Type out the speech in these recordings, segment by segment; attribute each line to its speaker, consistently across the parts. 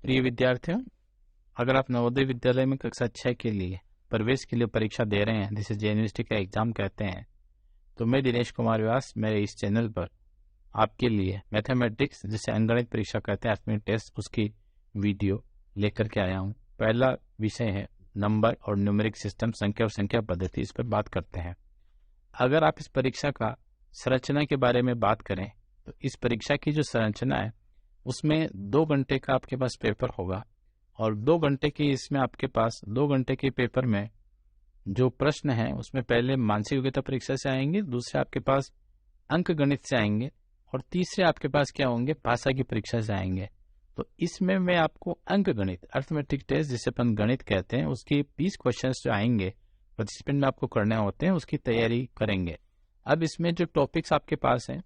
Speaker 1: प्रिय विद्यार्थियों, अगर आप नवोदय विद्यालय में कक्षा 6 के लिए प्रवेश के लिए परीक्षा दे रहे हैं, जिसे जेएनयूनिवर्सिटी का एग्जाम कहते हैं, तो मैं दिनेश कुमार व्यास मेरे इस चैनल पर आपके लिए मैथमेटिक्स, जिसे अंकगणित परीक्षा कहते हैं, अर्थमेटिक टेस्ट, उसकी वीडियो लेकर के आया हूँ। पहला विषय है नंबर और न्यूमेरिक सिस्टम, संख्या और संख्या पद्धति। इस पर बात करते हैं। अगर आप इस परीक्षा का संरचना के बारे में बात करें तो इस परीक्षा की जो संरचना है उसमें 2 घंटे का आपके पास पेपर होगा और 2 घंटे की इसमें आपके पास 2 घंटे के पेपर में जो प्रश्न है उसमें पहले मानसिक योग्यता परीक्षा से आएंगे, दूसरे आपके पास अंक गणित से आएंगे और तीसरे आपके पास क्या होंगे, भाषा की परीक्षा से आएंगे। तो इसमें मैं आपको अंक गणित, अर्थमेटिक टेस्ट जिसे अपन गणित कहते हैं, उसके 20 क्वेश्चन जो आएंगे पार्टिसिपेंट में आपको करने होते हैं, उसकी तैयारी करेंगे। अब इसमें जो टॉपिक्स आपके पास हैं,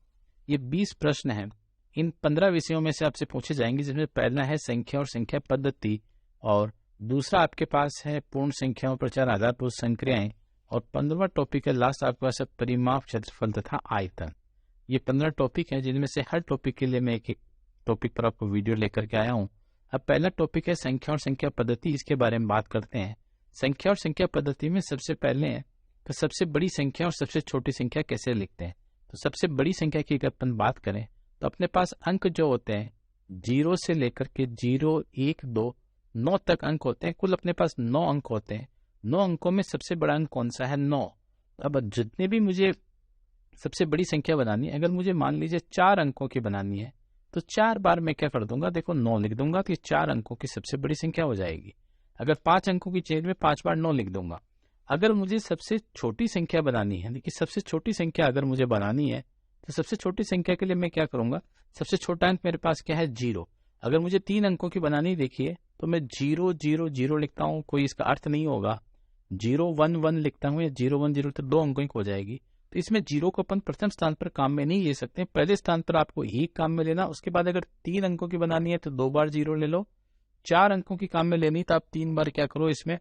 Speaker 1: ये 20 प्रश्न हैं। इन 15 विषयों में से आपसे पूछे जाएंगे, जिसमें पहला है संख्या और संख्या पद्धति और दूसरा आपके पास है पूर्ण संख्याओं प्रचार आधारभूत संक्रियाएं और 15वां टॉपिक है लास्ट आपके पास है परिमाप, क्षेत्रफल तथा आयतन। ये 15 टॉपिक हैं, जिनमें से हर टॉपिक के लिए मैं एक टॉपिक पर आपको वीडियो लेकर के आया हूँ। अब पहला टॉपिक है संख्या और संख्या पद्धति। इसके बारे में बात करते हैं। संख्या और संख्या पद्धति में सबसे पहले है तो सबसे बड़ी संख्या और सबसे छोटी संख्या कैसे लिखते हैं। तो सबसे बड़ी संख्या की अगर अपन बात करें तो अपने पास अंक जो होते हैं 0 से लेकर के 0, 1, 2, 9 तक अंक होते हैं। कुल अपने पास 9 अंक होते हैं। 9 अंकों में सबसे बड़ा अंक कौन सा है? 9। अब जितने भी मुझे सबसे बड़ी संख्या बनानी है, अगर मुझे मान लीजिए 4 अंकों की बनानी है तो 4 बार मैं क्या कर दूंगा, देखो 9 लिख दूंगा तो 4 अंकों की सबसे बड़ी संख्या हो जाएगी। अगर 5 अंकों की चेन में 5 बार 9 लिख दूंगा। अगर मुझे सबसे छोटी संख्या बनानी है, देखिए सबसे छोटी संख्या अगर मुझे बनानी है तो सबसे छोटी संख्या के लिए मैं क्या करूंगा, सबसे छोटा अंक मेरे पास क्या है? 0। अगर मुझे 3 अंकों की बनानी देखिए तो मैं 0, 0, 0 लिखता हूँ, कोई इसका अर्थ नहीं होगा। 0, 1, 1 लिखता हूँ या 0, 1, 0 तो 2 अंकों की हो जाएगी। तो इसमें 0 को अपन प्रथम स्थान पर काम में नहीं ले सकते। पहले स्थान पर आपको 1 काम में लेना। उसके बाद अगर 3 अंकों की बनानी है तो 2 बार 0 ले लो। 4 अंकों की काम में लेनी तो आप 3 बार क्या करो, इसमें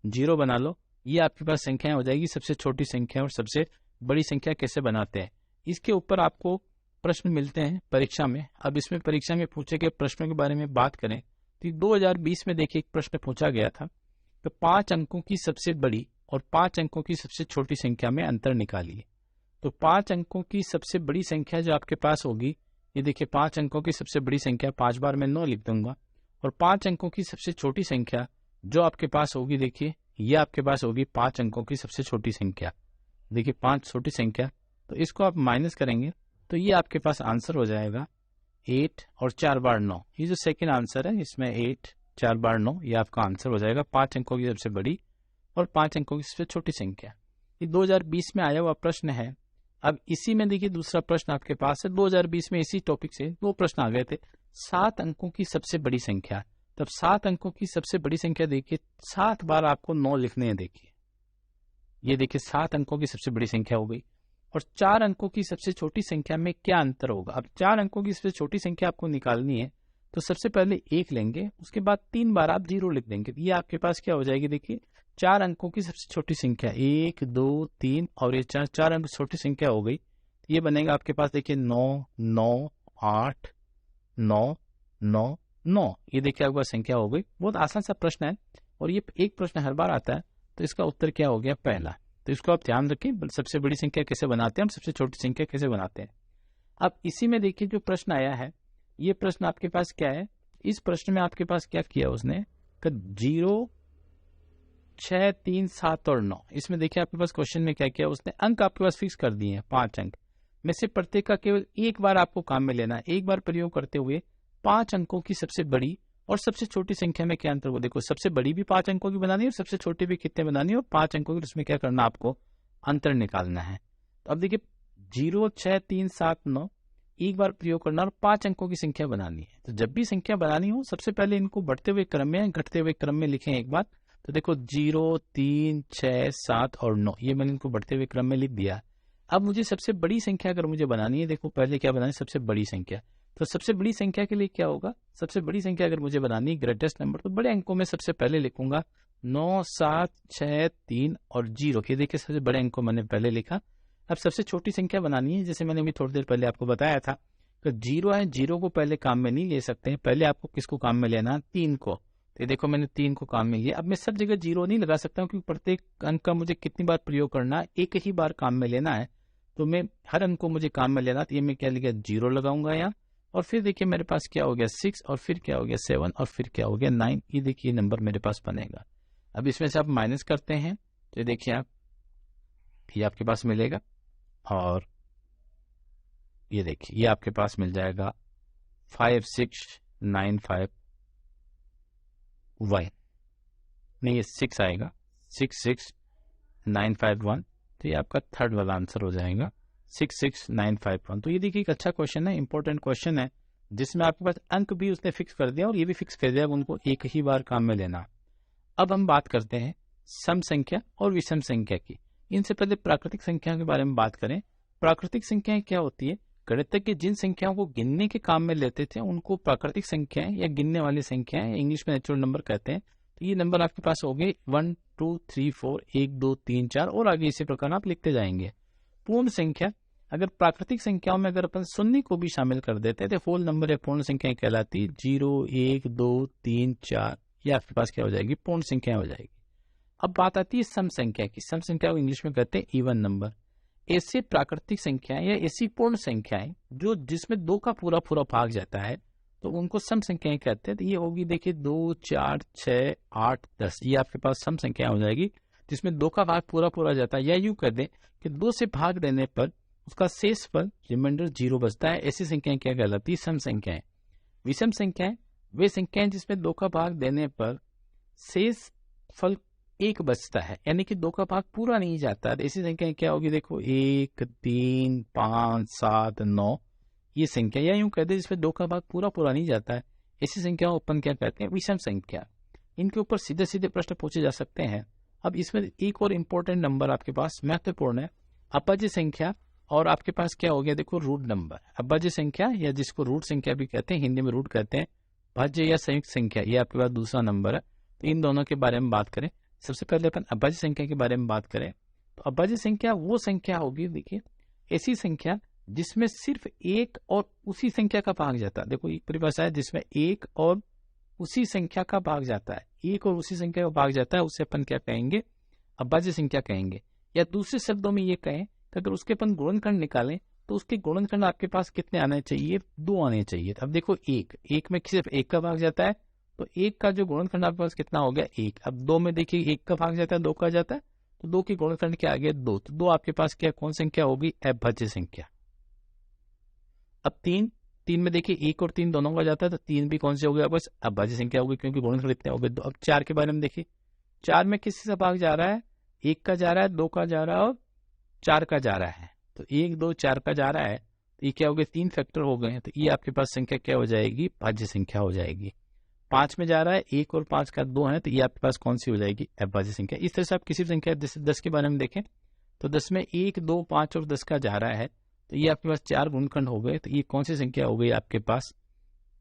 Speaker 1: 0 बना लो। ये आपके पास संख्याएं हो जाएगी। सबसे छोटी संख्या और सबसे बड़ी संख्या कैसे बनाते हैं, इसके ऊपर आपको प्रश्न मिलते हैं परीक्षा में। अब इसमें परीक्षा में पूछे गए प्रश्नों के बारे में बात करें तो 2020 में देखिए एक प्रश्न पूछा गया था, तो 5 अंकों की सबसे बड़ी और 5 अंकों की सबसे छोटी संख्या में अंतर निकालिए। तो 5 अंकों की सबसे बड़ी संख्या जो आपके पास होगी, ये देखिए 5 अंकों की सबसे बड़ी संख्या, 5 बार मैं 9 लिख दूंगा। और 5 अंकों की सबसे छोटी संख्या जो आपके पास होगी, देखिए ये आपके पास होगी 5 अंकों की सबसे छोटी संख्या। देखिए 5 छोटी संख्या, तो इसको आप माइनस करेंगे तो ये आपके पास आंसर हो जाएगा 8 और 4 बार 9। ये जो सेकंड आंसर है, इसमें 8, 4 बार 9, ये आपका आंसर हो जाएगा 5 अंकों की सबसे बड़ी और 5 अंकों की सबसे छोटी संख्या। ये 2020 में आया हुआ प्रश्न है। अब इसी में देखिए दूसरा प्रश्न आपके पास है। 2020 में इसी टॉपिक से 2 प्रश्न आ गए थे। 7 अंकों की सबसे बड़ी संख्या। तब 7 अंकों की सबसे बड़ी संख्या देखिए 7 बार आपको 9 लिखने हैं। देखिए ये देखिए 7 अंकों की सबसे बड़ी संख्या हो गई। और 4 अंकों की सबसे छोटी संख्या में क्या अंतर होगा? अब 4 अंकों की सबसे छोटी संख्या आपको निकालनी है तो सबसे पहले 1 लेंगे, उसके बाद 3 बार आप 0 लिख देंगे। ये आपके पास क्या हो जाएगी, देखिए 4 अंकों की सबसे छोटी संख्या 1, 2, 3 और ये 4 अंक छोटी संख्या हो गई। ये बनेगा आपके पास देखिए 9, 9, 8, 9, 9, 9। ये देखिए आपके पास संख्या हो गई। बहुत आसान सा प्रश्न है और ये एक प्रश्न हर बार आता है। तो इसका उत्तर क्या हो गया? पहला। तो इसको आप ध्यान रखें, सबसे बड़ी संख्या कैसे बनाते हैं, सबसे छोटी संख्या कैसे बनाते हैं। अब इसी में देखिए जो प्रश्न आया है, ये प्रश्न आपके पास क्या है? इस प्रश्न में आपके पास क्या किया उसने, 0, 6, 3, 7 और 9। इसमें देखिए आपके पास क्वेश्चन में क्या किया उसने, अंक आपके पास फिक्स कर दिए हैं 5 अंक में से प्रत्येक का केवल एक बार आपको काम में लेना है। एक बार प्रयोग करते हुए 5 अंकों की सबसे बड़ी और सबसे छोटी संख्या में क्या अंतर हो। देखो सबसे बड़ी भी 5 अंकों की बनानी है और सबसे छोटी भी कितने बनानी है, और 5 अंकों की, उसमें क्या करना आपको, अंतर निकालना है। तो अब देखिए 0, 6, 3, 7, 9 एक बार प्रयोग करना और 5 अंकों की संख्या बनानी है। तो जब भी संख्या बनानी हो सबसे पहले इनको बढ़ते हुए क्रम में, घटते हुए क्रम में लिखें एक बार। तो देखो 0, 3, 6, 7 और 9, ये मैंने इनको बढ़ते हुए क्रम में लिख दिया। अब मुझे सबसे बड़ी संख्या अगर मुझे बनानी है, देखो पहले क्या बनानी है, सबसे बड़ी संख्या। तो सबसे बड़ी संख्या के लिए क्या होगा, सबसे बड़ी संख्या अगर मुझे बनानी है ग्रेटेस्ट नंबर, तो बड़े अंकों में सबसे पहले लिखूंगा 9, 7, 6, 3 और 0 के। देखिए सबसे बड़े अंकों मैंने पहले लिखा। अब सबसे छोटी संख्या बनानी है, जैसे मैंने अभी थोड़ी देर पहले आपको बताया था, तो 0 है, 0 को पहले काम में नहीं ले सकते हैं, पहले आपको किसको काम में लेना, 3 को। तो देखो मैंने 3 को काम में लिया। अब मैं सब जगह 0 नहीं लगा सकता हूँ क्योंकि प्रत्येक अंक का मुझे कितनी बार प्रयोग करना है, एक ही बार काम में लेना है। तो मैं हर अंक को मुझे काम में लेना, तो ये मैं क्या लिखा 0 लगाऊंगा यहाँ। और फिर देखिए मेरे पास क्या हो गया 6, और फिर क्या हो गया 7, और फिर क्या हो गया 9। ये देखिए नंबर मेरे पास बनेगा। अब इसमें से आप माइनस करते हैं तो देखिए आप, ये आपके पास मिलेगा, और ये देखिए ये आपके पास मिल जाएगा 5695 y, नहीं ये 6 आएगा, 66951। तो ये आपका थर्ड वाला आंसर हो जाएगा 66951। तो ये देखिए एक अच्छा क्वेश्चन है, इंपॉर्टेंट क्वेश्चन है, जिसमें आपके पास अंक भी उसने फिक्स कर दिया और ये भी फिक्स कर दिया, उनको एक ही बार काम में लेना। अब हम बात करते हैं सम संख्या और विषम संख्या की। इनसे पहले प्राकृतिक संख्या के बारे में बात करें। प्राकृतिक संख्याएं क्या होती है, गणितज्ञ जिन संख्याओं को गिनने के काम में लेते थे उनको प्राकृतिक संख्याएं या गिनने वाली संख्याएं, इंग्लिश में नेचुरल नंबर कहते हैं। तो ये नंबर आपके पास हो गए 1 2 3 4, 1 2 3 4, और आगे इसी प्रकार आप लिखते जाएंगे। पूर्ण संख्या, अगर प्राकृतिक संख्याओं में अगर अपन शून्य को भी शामिल कर देते हैं तो होल नंबर या पूर्ण संख्या कहलाती, 0 1 2 3 4, ये आपके पास क्या हो जाएगी, पूर्ण संख्या हो जाएगी। अब बात आती है सम संख्या की। सम संख्या को इंग्लिश में कहते हैं इवन नंबर। ऐसे प्राकृतिक संख्याएं या ऐसी पूर्ण संख्याएं जो जिसमें 2 का पूरा पूरा भाग जाता है तो उनको सम संख्याएं कहते हैं। तो ये होगी देखिए 2 4 6 8 10, ये आपके पास सम संख्या हो जाएगी जिसमें 2 का भाग पूरा पूरा जाता है। या यूं कर दें कि 2 से भाग देने पर उसका शेष फल रिमाइंडर 0 बचता है, ऐसी संख्याएं क्या कहलाती है, सम संख्याएं। विषम संख्याएं वे संख्याएं जिसमें 2 का भाग देने पर शेष फल 1 बचता है, यानी कि 2 का भाग पूरा नहीं जाता है। ऐसी संख्या क्या होगी, देखो 1 3 5 7 9, ये संख्या। या यूं कहते हैं जिसमें 2 का भाग पूरा पूरा नहीं जाता है, ऐसी संख्या अपन क्या कहते हैं, विषम संख्या। इनके ऊपर सीधे सीधे प्रश्न पूछे जा सकते हैं। अब इसमें एक और इम्पोर्टेंट नंबर आपके पास महत्वपूर्ण है, अभाज्य संख्या, और आपके पास क्या हो गया, देखो रूट नंबर। अभाज्य संख्या या जिसको रूट संख्या भी कहते हैं, हिंदी में रूट कहते हैं, भाज्य या संयुक्त संख्या, ये आपके पास दूसरा नंबर है। तो इन दोनों के बारे में बात करें। सबसे पहले अपन अभाज्य संख्या के बारे में बात करें तो अभाज्य संख्या वो संख्या होगी, देखिए ऐसी संख्या जिसमें सिर्फ एक और उसी संख्या का भाग जाता है। देखो एक परिभाषा है जिसमें एक और उसी संख्या का भाग जाता है, एक और उसी संख्या का भाग जाता है, उसे अपन क्या कहेंगे, अभाज्य संख्या कहेंगे। या दूसरे शब्दों में ये कहें कि अगर उसके अपन गुणनखंड निकालें तो उसके गुणनखंड आपके पास कितने आने चाहिए, 2 आने चाहिए। अब देखो एक में सिर्फ 1 का भाग जाता है, तो 1 का जो गुणनखंड आपके पास कितना हो गया, 1। अब 2 में देखिए 1 का भाग जाता है, 2 का जाता है, तो 2 के गुणनखंड क्या आ गया, 2। तो 2 आपके पास क्या कौन संख्या होगी, अभाज्य संख्या। अब 3 में देखिए 1 और 3 दोनों का जाता है, तो 3 भी कौन से हो गया, बस अभाज्य संख्या होगी क्योंकि गुणनखंड इतने हो गए। अब 4 के बारे में देखिए, 4 में किसी से भाग जा रहा है, 1 का जा रहा है, 2 का जा रहा है और 4 का जा रहा है। तो 1 2 4 का जा रहा है, तो ये क्या हो गया, 3 फैक्टर हो गए हैं। तो ये आपके पास संख्या क्या हो जाएगी, भाज्य संख्या हो जाएगी। 5 में जा रहा है, 1 और 5 का 2 है, तो ये आपके पास कौन सी हो जाएगी, अभाज्य संख्या। इस तरह से आप किसी भी संख्या 10 के बारे में देखें तो 10 में 1 2 5 और 10 का जा रहा है, तो ये आपके पास 4 गुणनखंड हो गए, तो ये कौन सी संख्या हो गई आपके पास,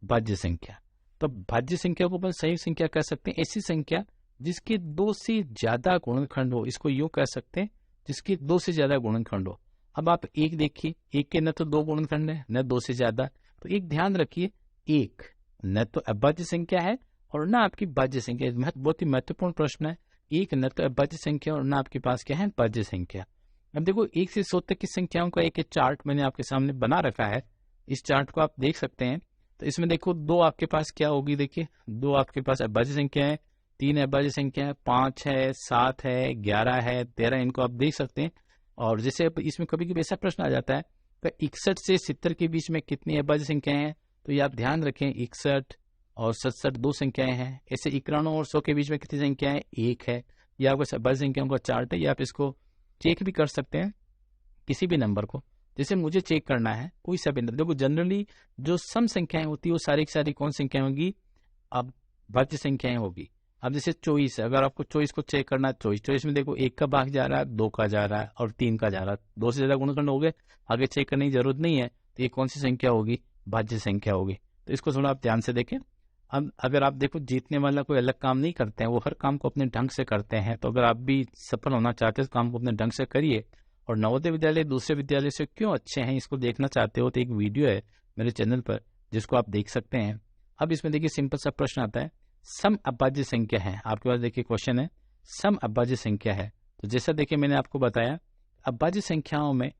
Speaker 1: भाज्य संख्या। तो भाज्य संख्या को अपन सही संख्या कह सकते हैं, ऐसी संख्या जिसके 2 से ज्यादा गुणनखंड हो, इसको यूं कह सकते हैं जिसके 2 से ज्यादा गुणनखंड हो। अब आप 1 देखिए, 1 के न तो 2 गुणनखंड है न 2 से ज्यादा, तो एक ध्यान रखिए 1 न तो अभाज्य संख्या है और न आपकी भाज्य संख्या। बहुत ही महत्वपूर्ण प्रश्न है, 1 न तो अभाज्य संख्या और न आपके पास क्या है, भाज्य संख्या। अब देखो 1 से 100 तक की संख्याओं का एक चार्ट मैंने आपके सामने बना रखा है, इस चार्ट को आप देख सकते हैं। तो इसमें देखो 2 आपके पास क्या होगी, देखिए 2 आपके पास अभाज्य संख्या है, 3 अभाज्य संख्या है, 5 है, 7 है, 11 है, 13, इनको आप देख सकते हैं। और जैसे इसमें कभी कभी ऐसा प्रश्न आ जाता है तो 61 से 70 के बीच में कितनी अभाज्य संख्याएं हैं, तो ये आप ध्यान रखें 61 और 67 2 संख्याएं हैं। ऐसे 91 और 100 के बीच में कितनी संख्याएं, 1 है। यह आपको अभाज्य संख्याओं का चार्ट है, ये आप इसको चेक भी कर सकते हैं किसी भी नंबर को। जैसे मुझे चेक करना है कोई सा भी नंबर, देखो जनरली जो सम संख्याएं होती है वो सारी की सारी कौन संख्याएं होगी, अब भाज्य संख्याएं होगी। अब जैसे 24 है, अगर आपको 24 को चेक करना है, 24 में देखो 1 का भाग जा रहा है, 2 का जा रहा है और 3 का जा रहा है, 2 से ज्यादा गुणनखंड हो गए, आगे चेक करने की जरूरत नहीं है। तो ये कौन सी संख्या होगी, भाज्य संख्या होगी। तो इसको थोड़ा आप ध्यान से देखें। अब अगर आप देखो जीतने वाला कोई अलग काम नहीं करते हैं, वो हर काम को अपने ढंग से करते हैं। तो अगर आप भी सफल होना चाहते हैं तो काम को अपने ढंग से करिए। और नवोदय विद्यालय दूसरे विद्यालय से क्यों अच्छे हैं इसको देखना चाहते हो तो एक वीडियो है मेरे चैनल पर, जिसको आप देख सकते हैं। अब इसमें देखिए सिंपल सा प्रश्न आता है, सम अभाज्य संख्या है। आपके पास देखिए क्वेश्चन है, सम अभाज्य संख्या है। तो जैसा देखिए मैंने आपको बताया, अभाज्य संख्याओं में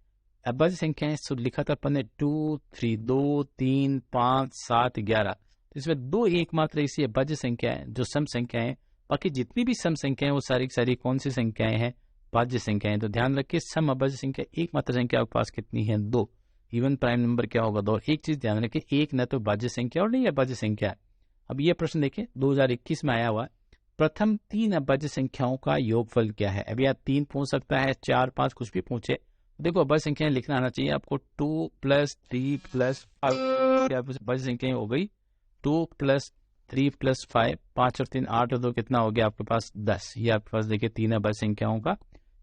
Speaker 1: अभाज्य संख्याएं लिखा था अपन ने 2, 3, 2, 3, 5, 7, 11। तो इसमें दो एकमात्र ऐसी अभाज्य संख्या है जो सम संख्याएं, बाकी जितनी भी सम संख्याएं वो सारी की सारी कौन सी संख्याएं हैं, भाज्य संख्याएं। तो ध्यान रखिए, सम अभाज्य संख्या एकमात्र संख्या आपके पास कितनी है, 2। इवन प्राइम नंबर क्या होगा, 2। एक चीज ध्यान रखिए, एक न तो भाज्य संख्या और नहीं अभाज्य संख्या है। अब ये प्रश्न देखिए 2021 में आया हुआ, प्रथम 3 अभाज्य संख्याओं का योगफल क्या है। अभी आप 3 पूछ सकता है, 4, 5 कुछ भी पूछे। देखो अभाज्य संख्याएं लिखना आना चाहिए आपको। 2 + 3 + 5 अभाज्य संख्याएं हो गई, 2 + 3 + 5, 5 और 3 8 और 2 कितना हो गया आपके पास, 10। ये आपके पास देखिए 3 अभाज्य संख्याओं का,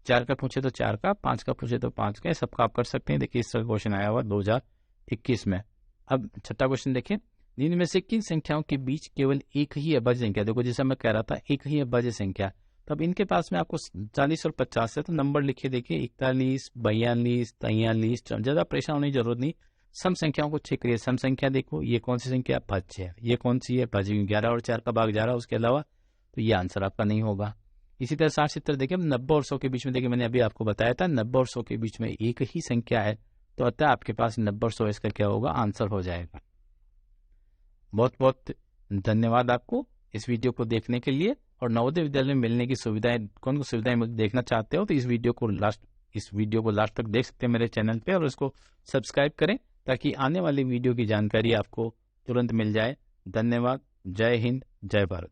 Speaker 1: 4 का पूछे तो 4 का, 5 का पूछे तो 5 का, सबका आप कर सकते हैं। देखिए इस तरह क्वेश्चन आया हुआ 2021 में। अब छठा क्वेश्चन देखिए, निम्न में से किन संख्याओं के बीच केवल एक ही अभाज्य संख्या। देखो जैसा मैं कह रहा था, एक ही अभाज्य संख्या। तब इनके पास में आपको 40 और 50 है, तो नंबर लिखिए देखिए 41, 42, 43। ज्यादा परेशान होने की जरूरत नहीं, सम संख्याओं को चेक करिए। सम संख्या देखो, ये कौन सी संख्या, भाज्य है। ये कौन सी है, भाज्य। 11 और 4 का भाग 11, उसके अलावा तो ये आंसर आपका नहीं होगा। इसी तरह 60, 70 देखिए, 90 और 100 के बीच में देखिए, मैंने अभी आपको बताया था 90 और 100 के बीच में एक ही संख्या है, तो अतः आपके पास 90 और 100 इसका क्या होगा, आंसर हो जाएगा। बहुत बहुत धन्यवाद आपको इस वीडियो को देखने के लिए। और नवोदय विद्यालय में मिलने की सुविधाएं, कौन कौन सुविधाएं देखना चाहते हो, तो इस वीडियो को लास्ट तक देख सकते हैं मेरे चैनल पे, और इसको सब्सक्राइब करें ताकि आने वाली वीडियो की जानकारी आपको तुरंत मिल जाए। धन्यवाद। जय हिंद, जय भारत।